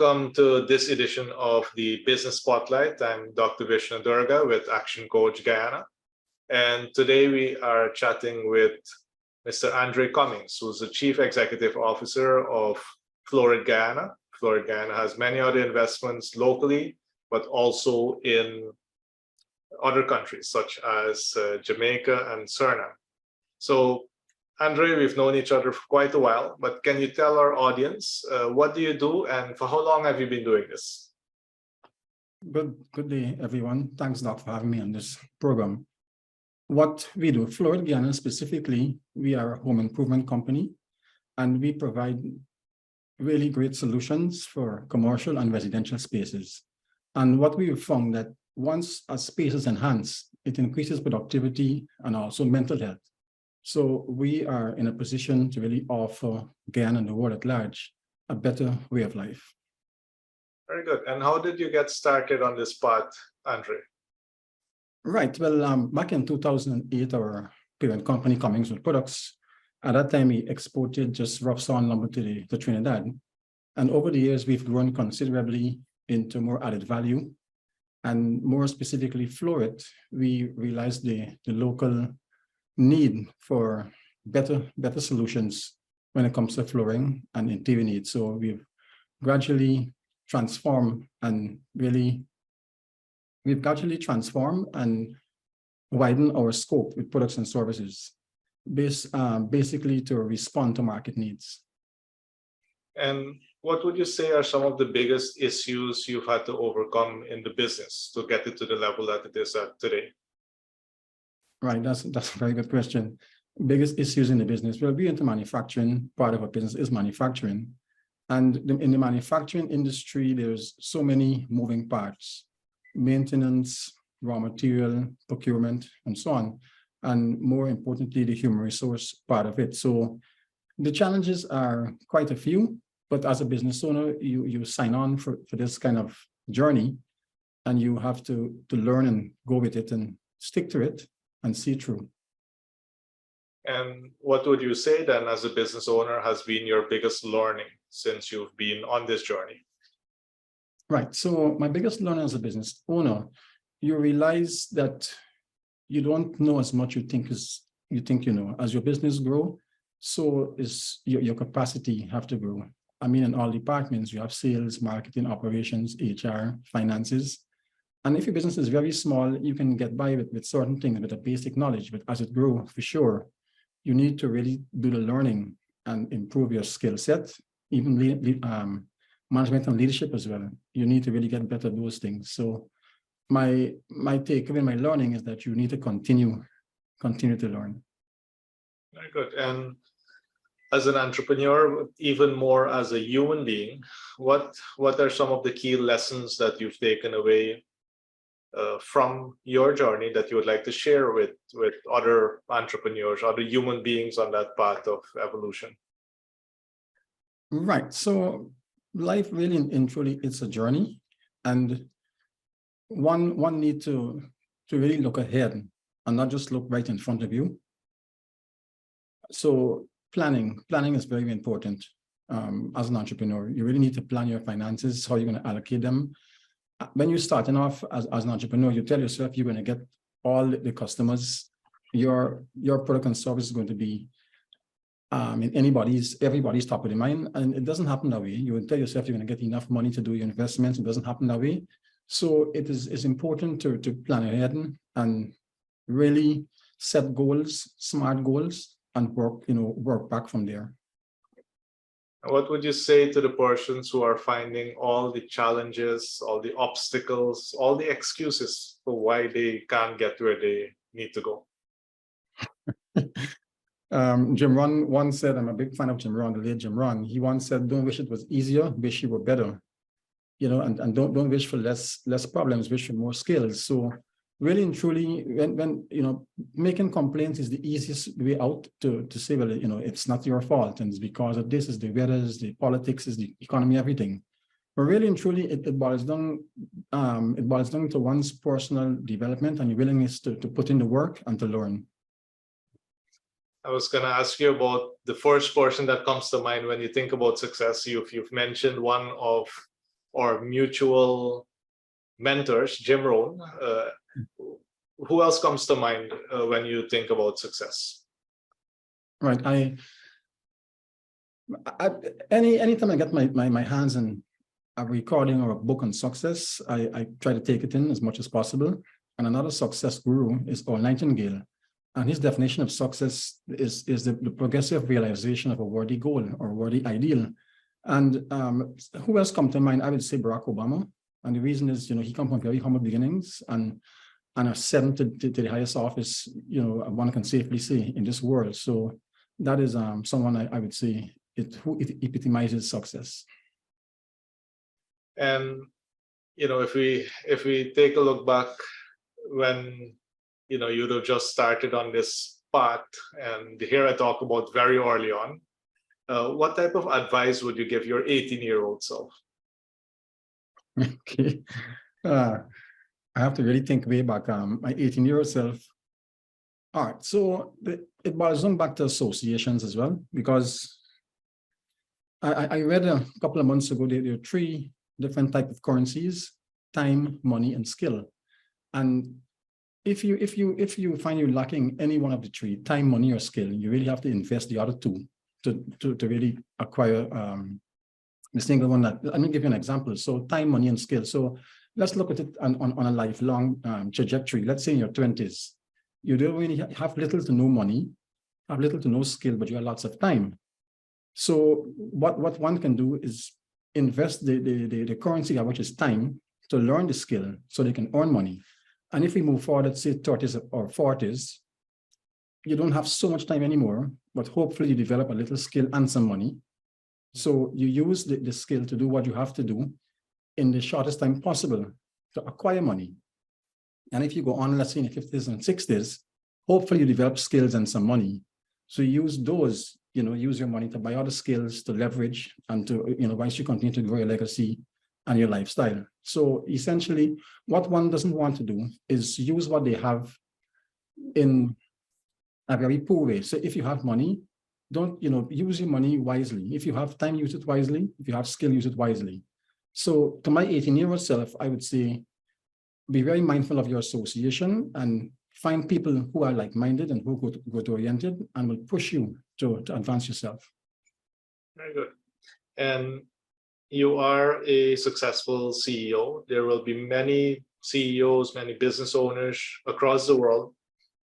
Welcome to this edition of the Business Spotlight. I'm Dr. Vishnu Doerga with Action Coach Guyana. And today we are chatting with Mr. Andre Cummings, who's the Chief Executive Officer of Florid Guyana. Florid Guyana has many other investments locally, but also in other countries such as Jamaica and Suriname. So Andre, we've known each other for quite a while, but can you tell our audience, what do you do and for how long have you been doing this? Good day, everyone. Thanks, Doc, for having me on this program. What we do, Florid Guyana specifically, we are a home improvement company, and we provide really great solutions for commercial and residential spaces. And what we have found that once a space is enhanced, it increases productivity and also mental health. So we are in a position to really offer Guyana and the world at large a better way of life. Very good. And how did you get started on this path, Andre? Right. Well, back in 2008, our parent company, Cummings with products, at that time, we exported just rough sawn lumber to Trinidad. And over the years, we've grown considerably into more added value. And more specifically, Florid, we realized the local need for better solutions when it comes to flooring and interior needs. So we've gradually transformed and widen our scope with products and services, basically to respond to market needs. And what would you say are some of the biggest issues you've had to overcome in the business to get it to the level that it is at today? Right, that's a very good question. Biggest issues in the business. Well, we're into manufacturing. Part of our business is manufacturing. And in the manufacturing industry, there's so many moving parts: maintenance, raw material, procurement, and so on. And more importantly, the human resource part of it. So the challenges are quite a few, but as a business owner, you sign on for this kind of journey, and you have to learn and go with it and stick to it and see through. And what would you say then, as a business owner, has been your biggest learning since you've been on this journey? Right. So my biggest learning as a business owner, you realize that you don't know as much you think you know. As your business grow, so is your capacity have to grow. I mean, in all departments, you have sales, marketing, operations, HR, finances. And if your business is very small, you can get by with certain things, with a basic knowledge. But as it grows, for sure, you need to really do the learning and improve your skill set, even management and leadership as well. You need to really get better at those things. So my takeaway, my learning is that you need to continue to learn. Very good. And as an entrepreneur, even more as a human being, what are some of the key lessons that you've taken away from your journey that you would like to share with other entrepreneurs, other human beings on that path of evolution? Right. So life really and truly, it's a journey, and one need to really look ahead and not just look right in front of you. So planning is very important. As an entrepreneur, you really need to plan your finances, how you're going to allocate them. When you're starting off as an entrepreneur, you tell yourself you're going to get all the customers. Your product and service is going to be in everybody's top of the mind, and it doesn't happen that way. You will tell yourself you're going to get enough money to do your investments. It doesn't happen that way. So it's important to plan ahead and really set goals, smart goals, and work back from there. What would you say to the persons who are finding all the challenges, all the obstacles, all the excuses for why they can't get where they need to go? Jim Rohn once said, I'm a big fan of Jim Rohn, the late Jim Rohn. He once said, don't wish it was easier, wish you were better. And don't wish for less problems, wish for more skills. So really and truly, when making complaints is the easiest way out to say, well, it's not your fault, and it's because of this, is the weather, is the politics, is the economy, everything. But really and truly, it boils down to one's personal development and your willingness to put in the work and to learn. I was going to ask you about the first person that comes to mind when you think about success. You've mentioned one of or mutual mentors, Jim Rohn. Who else comes to mind when you think about success? Right. Anytime I get my hands on a recording or a book on success, I try to take it in as much as possible. And another success guru is Earl Nightingale. And his definition of success is the progressive realization of a worthy goal or worthy ideal. And who else come to mind? I would say Barack Obama. And the reason is, he come from very humble beginnings and ascended to the highest office, one can safely say in this world. So that is someone I would say who epitomizes success. And if we take a look back when you'd have just started on this path, and here I talk about very early on, what type of advice would you give your 18-year-old self? Okay, I have to really think way back. My 18-year-old self. All right, so it boils down back to associations as well, because I read a couple of months ago there are 3 different types of currencies: time, money, and skill. And if you find you're lacking any one of the 3, time, money, or skill, you really have to invest the other 2 to really acquire the single one. That let me give you an example. So time, money, and skill. So let's look at it on a lifelong trajectory. Let's say in your 20s, you don't really have little to no money, have little to no skill, but you have lots of time. So what one can do is invest the currency, which is time, to learn the skill so they can earn money. And if we move forward, let's say 30s or 40s, you don't have so much time anymore, but hopefully you develop a little skill and some money. So you use the skill to do what you have to do in the shortest time possible to acquire money. And if you go on, let's say in the 50s and 60s, hopefully you develop skills and some money. So you use those, use your money to buy other skills, to leverage, and to, once you continue to grow your legacy and your lifestyle. So essentially, what one doesn't want to do is use what they have in a very poor way. So if you have money, don't, use your money wisely. If you have time, use it wisely. If you have skill, use it wisely. So to my 18-year-old self, I would say, be very mindful of your association and find people who are like-minded and who are growth-oriented and will push you to advance yourself. Very good. And you are a successful CEO. There will be many CEOs, many business owners across the world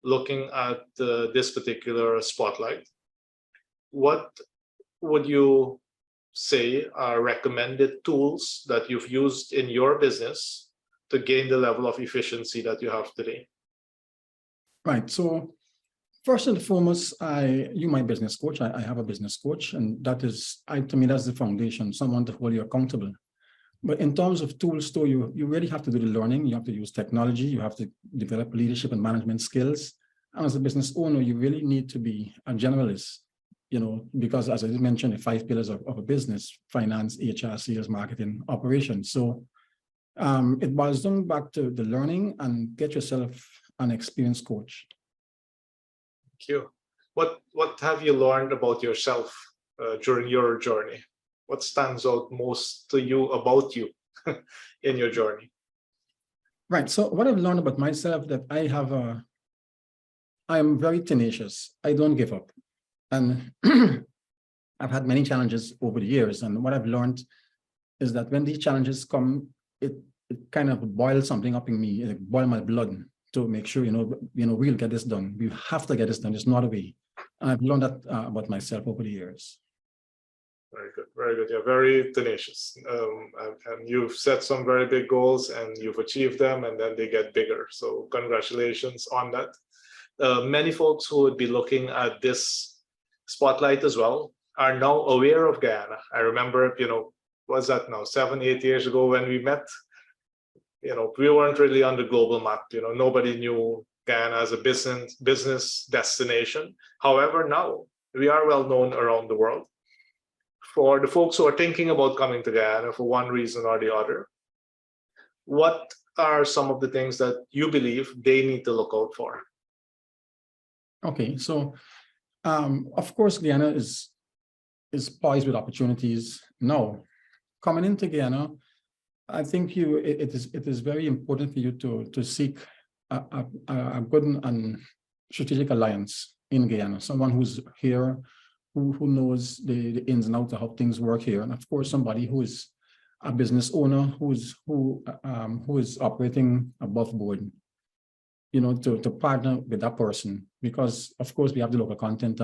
looking at this particular spotlight. What would you say are recommended tools that you've used in your business to gain the level of efficiency that you have today? Right. So first and foremost, you're my business coach. I have a business coach, and that is, to me, that's the foundation, someone to hold you accountable. But in terms of tools, though, you really have to do the learning. You have to use technology. You have to develop leadership and management skills. And as a business owner, you really need to be a generalist, because as I mentioned, the 5 pillars of a business: finance, HR, sales, marketing, operations. So it boils down back to the learning and get yourself an experienced coach. Thank you. What have you learned about yourself during your journey? What stands out most to you about you in your journey? Right. So what I've learned about myself, that I am very tenacious. I don't give up. And I've had many challenges over the years. And what I've learned is that when these challenges come, it kind of boils something up in me, it boils my blood to make sure, we'll get this done. We have to get this done. There's not a way. And I've learned that about myself over the years. Very good. Very good. You're very tenacious. And you've set some very big goals and you've achieved them, and then they get bigger. So congratulations on that. Many folks who would be looking at this spotlight as well are now aware of Guyana. I remember, what's that now, 7, 8 years ago when we met, we weren't really on the global map. Nobody knew Guyana as a business destination. However, now we are well known around the world. For the folks who are thinking about coming to Guyana for one reason or the other, what are some of the things that you believe they need to look out for? Okay, so of course, Guyana is poised with opportunities now. Coming into Guyana, I think it is very important for you to seek a good and strategic alliance in Guyana, someone who's here, who knows the ins and outs of how things work here, and of course somebody who is a business owner who is operating above board, to partner with that person, because of course we have the local content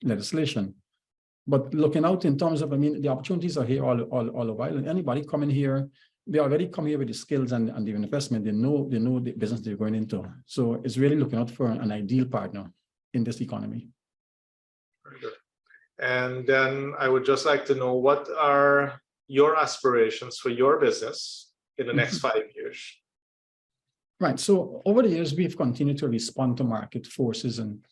legislation. But looking out in terms of, the opportunities are here all a while, and anybody coming here, they already come here with the skills and the investment. They know the business they're going into. So it's really looking out for an ideal partner in this economy. Very good. And then I would just like to know, what are your aspirations for your business in the next 5 years? Right. So over the years, we've continued to respond to market forces and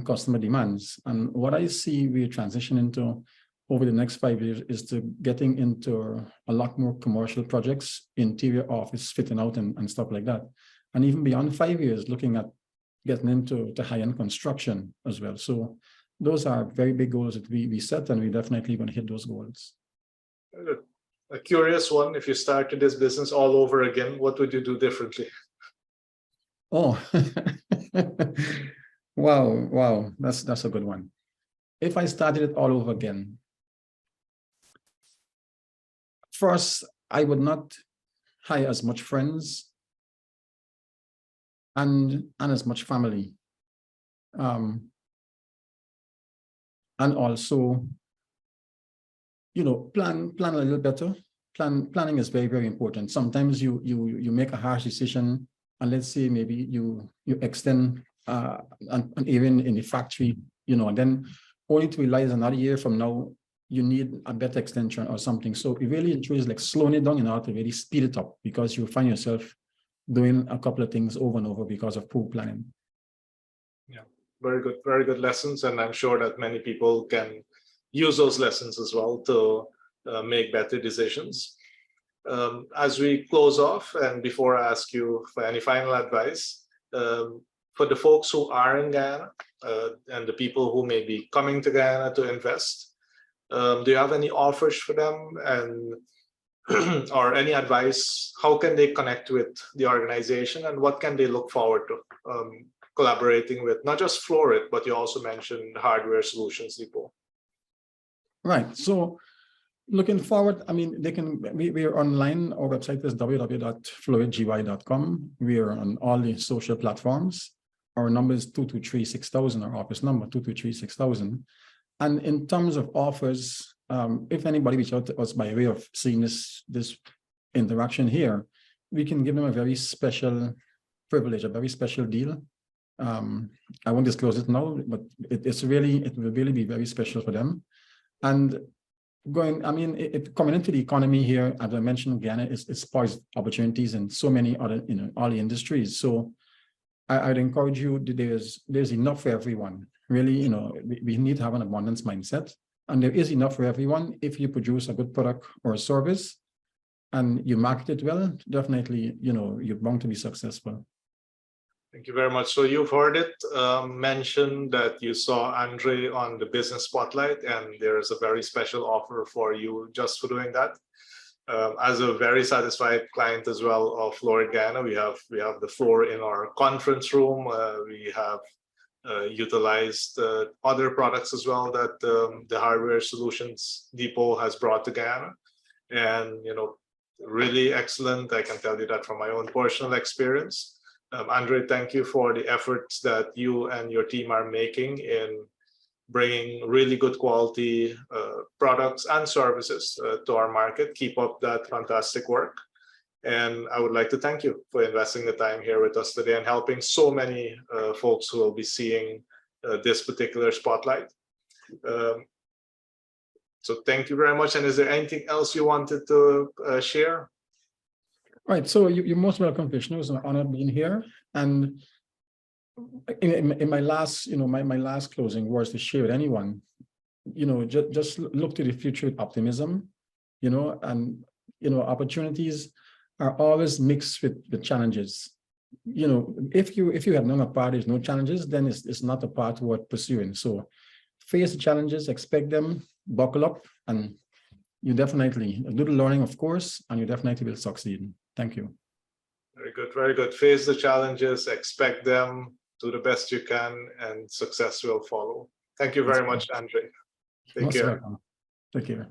customer demands. And what I see we transition into over the next 5 years is to getting into a lot more commercial projects, interior office fitting out and stuff like that. And even beyond 5 years, looking at getting into high-end construction as well. So those are very big goals that we set, and we definitely going to hit those goals. A curious one, if you started this business all over again, what would you do differently? Oh, wow, that's a good one. If I started it all over again, first, I would not hire as much friends and as much family. And also, plan a little better. Planning is very, very important. Sometimes you make a harsh decision, and let's say maybe you extend an area in the factory, and then only to realize another year from now you need a better extension or something. So it really is like slowing it down in order to really speed it up, because you find yourself doing a couple of things over and over because of poor planning. Yeah, very good lessons, and I'm sure that many people can use those lessons as well to make better decisions. As we close off, and before I ask you for any final advice, for the folks who are in Guyana and the people who may be coming to Guyana to invest, do you have any offers for them, and or any advice? How can they connect with the organization, and what can they look forward to collaborating with? Not just Florid, but you also mentioned Hardware Solutions Depot. Right. So looking forward, we are online. Our website is www.floridgy.com. We are on all the social platforms. Our number is 223-6000, our office number 223-6000. And in terms of offers, if anybody reach out to us by way of seeing this interaction here, we can give them a very special privilege, a very special deal. I won't disclose it now, but it will really be very special for them. And coming into the economy here, as I mentioned, Guyana is poised opportunities in so many other, all the industries. So I'd encourage you, there's enough for everyone. Really, we need to have an abundance mindset, and there is enough for everyone. If you produce a good product or a service and you market it well, definitely, you're bound to be successful. Thank you very much. So you've heard it mentioned that you saw Andre on the Business Spotlight, and there is a very special offer for you just for doing that. As a very satisfied client as well of Florid Guyana, we have the floor in our conference room. We have utilized other products as well that the Hardware Solutions Depot has brought to Guyana, and really excellent. I can tell you that from my own personal experience. Andre, thank you for the efforts that you and your team are making in bringing really good quality products and services to our market. Keep up that fantastic work. And I would like to thank you for investing the time here with us today and helping so many folks who will be seeing this particular spotlight. So thank you very much. And is there anything else you wanted to share? Right. So you're most welcome, Vishnu. It's an honor being here. And in my last, my last closing words to share with anyone, just look to the future with optimism, and, opportunities are always mixed with challenges. If you have known a path, there's no challenges, then it's not a path worth pursuing. So face the challenges, expect them, buckle up, and, you definitely, a little learning, of course, and you definitely will succeed. Thank you. Very good, very good. Face the challenges, expect them, do the best you can, and success will follow. Thank you very much, Andre. Take Most care. welcome. Take care.